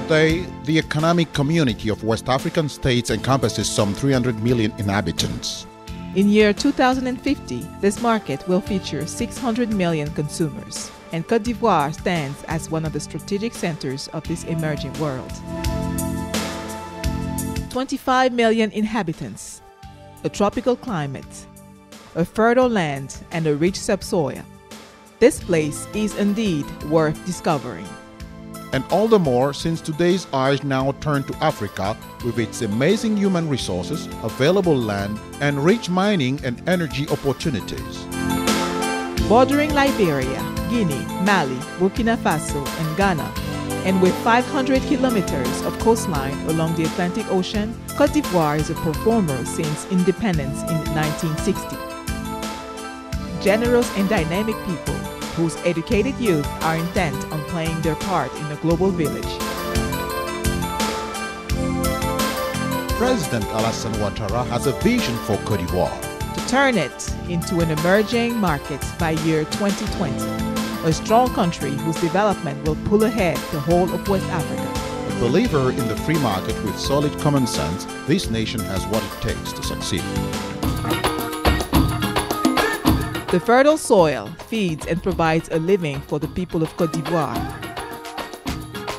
Today, the economic community of West African states encompasses some 300 million inhabitants. In year 2050, this market will feature 600 million consumers, and Cote d'Ivoire stands as one of the strategic centers of this emerging world. 25 million inhabitants, a tropical climate, a fertile land, and a rich subsoil. This place is indeed worth discovering. And all the more since today's eyes now turn to Africa with its amazing human resources, available land, and rich mining and energy opportunities. Bordering Liberia, Guinea, Mali, Burkina Faso, and Ghana, and with 500 kilometers of coastline along the Atlantic Ocean, Cote d'Ivoire is a performer since independence in 1960. Generous and dynamic people whose educated youth are intent on playing their part in the global village. President Alassane Ouattara has a vision for Cote d'Ivoire to turn it into an emerging market by year 2020, a strong country whose development will pull ahead the whole of West Africa. A believer in the free market with solid common sense, this nation has what it takes to succeed. The fertile soil feeds and provides a living for the people of Cote d'Ivoire.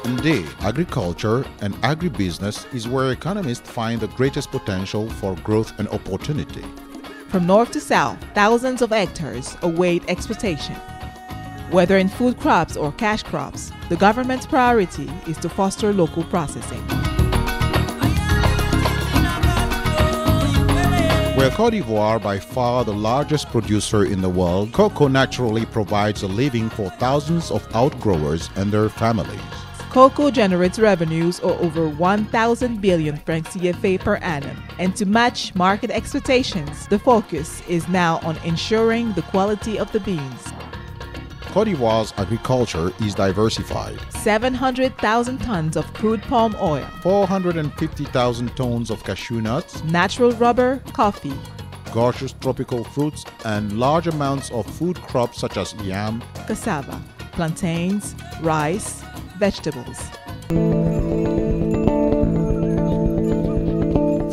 Indeed, agriculture and agribusiness is where economists find the greatest potential for growth and opportunity. From north to south, thousands of hectares await exploitation. Whether in food crops or cash crops, the government's priority is to foster local processing. Where Cote d'Ivoire, by far the largest producer in the world, cocoa naturally provides a living for thousands of outgrowers and their families. Cocoa generates revenues of over 1,000 billion francs CFA per annum, and to match market expectations, the focus is now on ensuring the quality of the beans. Cote d'Ivoire's agriculture is diversified. 700,000 tons of crude palm oil, 450,000 tons of cashew nuts, natural rubber, coffee, gorgeous tropical fruits, and large amounts of food crops such as yam, cassava, plantains, rice, vegetables.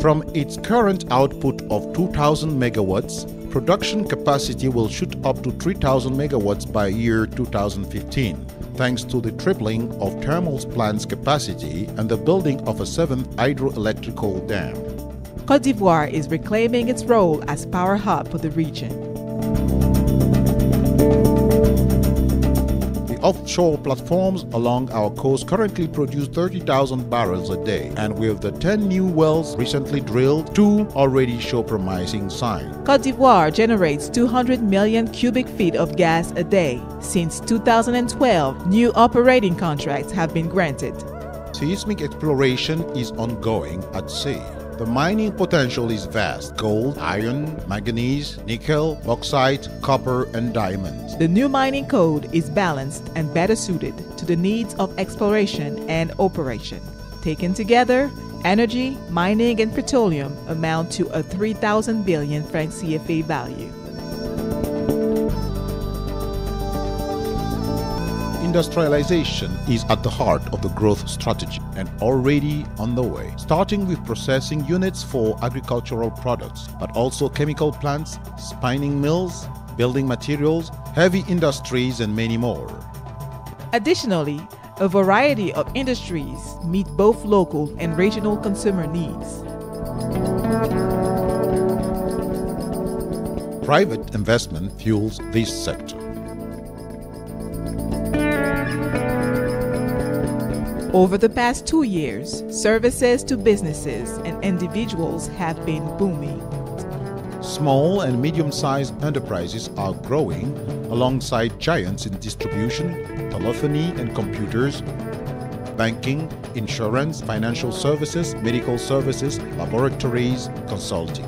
From its current output of 2,000 megawatts, production capacity will shoot up to 3,000 megawatts by year 2015, thanks to the tripling of thermal plant's capacity and the building of a 7th hydroelectrical dam. Cote d'Ivoire is reclaiming its role as power hub for the region. Offshore platforms along our coast currently produce 30,000 barrels a day, and with the 10 new wells recently drilled, 2 already show promising signs. Cote d'Ivoire generates 200 million cubic feet of gas a day. Since 2012, new operating contracts have been granted. Seismic exploration is ongoing at sea. The mining potential is vast: gold, iron, manganese, nickel, bauxite, copper, and diamonds. The new mining code is balanced and better suited to the needs of exploration and operation. Taken together, energy, mining, and petroleum amount to a 3,000 billion franc CFA value. Industrialization is at the heart of the growth strategy and already on the way, starting with processing units for agricultural products, but also chemical plants, spinning mills, building materials, heavy industries, and many more. Additionally, a variety of industries meet both local and regional consumer needs. Private investment fuels this sector. Over the past 2 years, services to businesses and individuals have been booming. Small and medium-sized enterprises are growing alongside giants in distribution, telephony and computers, banking, insurance, financial services, medical services, laboratories, consulting.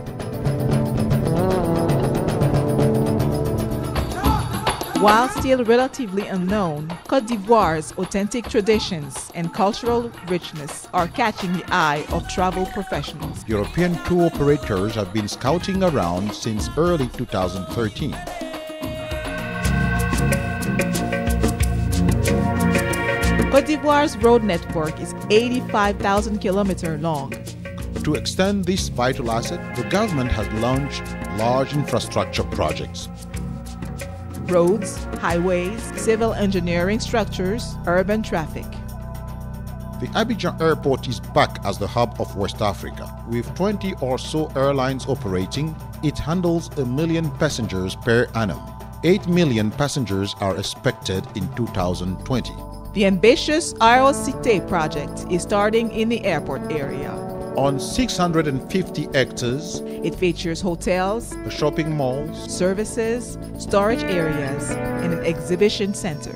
While still relatively unknown, Cote d'Ivoire's authentic traditions and cultural richness are catching the eye of travel professionals. European tour operators have been scouting around since early 2013. Cote d'Ivoire's road network is 85,000 kilometers long. To extend this vital asset, the government has launched large infrastructure projects. Roads, highways, civil engineering structures, urban traffic. The Abidjan airport is back as the hub of West Africa. With 20 or so airlines operating, it handles 1 million passengers per annum. 8 million passengers are expected in 2020. The ambitious Aerocité project is starting in the airport area. On 650 hectares, it features hotels, shopping malls, services, storage areas, and an exhibition center.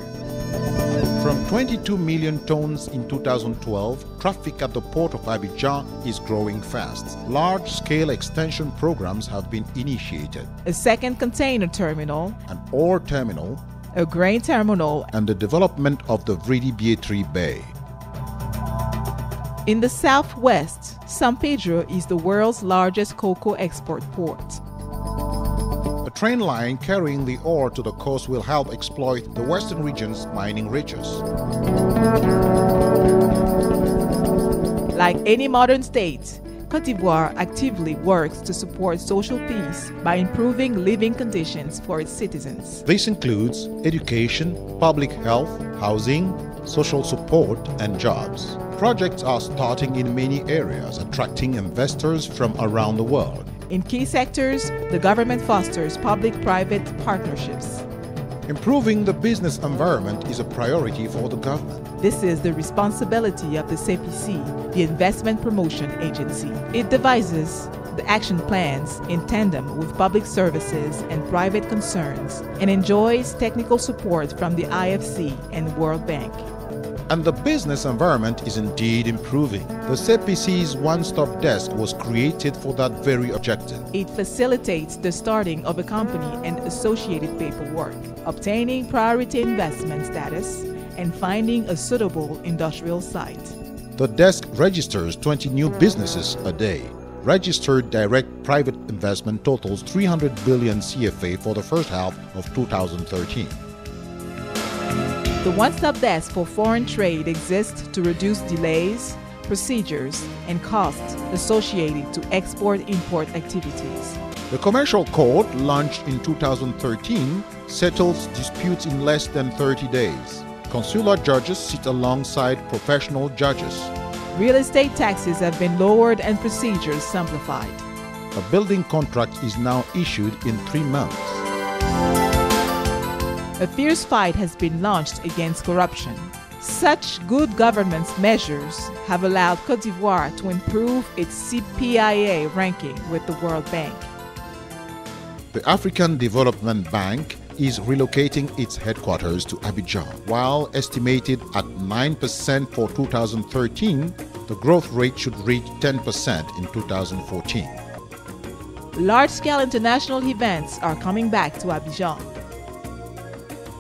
From 22 million tons in 2012, traffic at the port of Abidjan is growing fast. Large-scale extension programs have been initiated. A second container terminal, an ore terminal, a grain terminal, and the development of the Vridi-Bietri Bay. In the southwest, San Pedro is the world's largest cocoa export port. A train line carrying the ore to the coast will help exploit the western region's mining riches. Like any modern state, Cote d'Ivoire actively works to support social peace by improving living conditions for its citizens. This includes education, public health, housing, social support, and jobs. Projects are starting in many areas, attracting investors from around the world. In key sectors, the government fosters public-private partnerships. Improving the business environment is a priority for the government. This is the responsibility of the CPC, the Investment Promotion Agency. It devises the action plans in tandem with public services and private concerns and enjoys technical support from the IFC and World Bank. And the business environment is indeed improving. The CPC's one-stop desk was created for that very objective. It facilitates the starting of a company and associated paperwork, obtaining priority investment status, and finding a suitable industrial site. The desk registers 20 new businesses a day. Registered direct private investment totals 300 billion CFA for the first half of 2013. The one-stop desk for foreign trade exists to reduce delays, procedures, and costs associated to export-import activities. The commercial court, launched in 2013, settles disputes in less than 30 days. Consular judges sit alongside professional judges. Real estate taxes have been lowered and procedures simplified. A building contract is now issued in 3 months. A fierce fight has been launched against corruption. Such good governance measures have allowed Cote d'Ivoire to improve its CPIA ranking with the World Bank. The African Development Bank is relocating its headquarters to Abidjan. While estimated at 9% for 2013, the growth rate should reach 10% in 2014. Large-scale international events are coming back to Abidjan.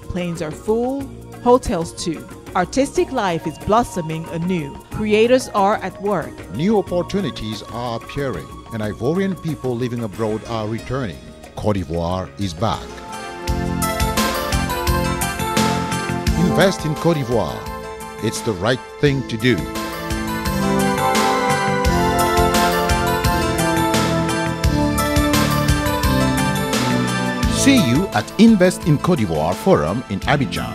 Planes are full, hotels too. Artistic life is blossoming anew. Creators are at work. New opportunities are appearing, and Ivorian people living abroad are returning. Cote d'Ivoire is back. Invest in Cote d'Ivoire. It's the right thing to do. See you at Invest in Cote d'Ivoire Forum in Abidjan.